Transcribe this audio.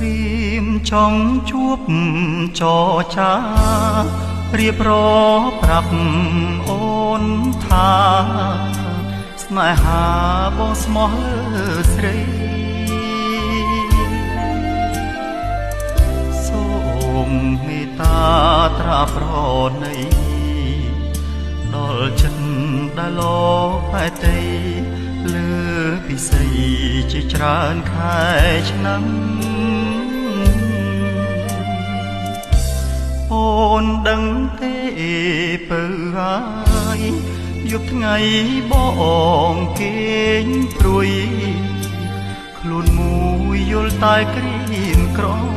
រៀមចង់ជួបចរចារៀបរប្រាប់អូនថាស្នេហាបងស្មោះលើស្រីសូមមេត្តាត្រាប្រណីដល់ចិត្តដែលលោកតែទីលើពិសីជាច្រើនខែឆ្នាំអូនដឹងទេពើហើយយប់ថ្ងៃបងគេងព្រួយខ្លួនមួយយល់តែក្រៀមក្រំ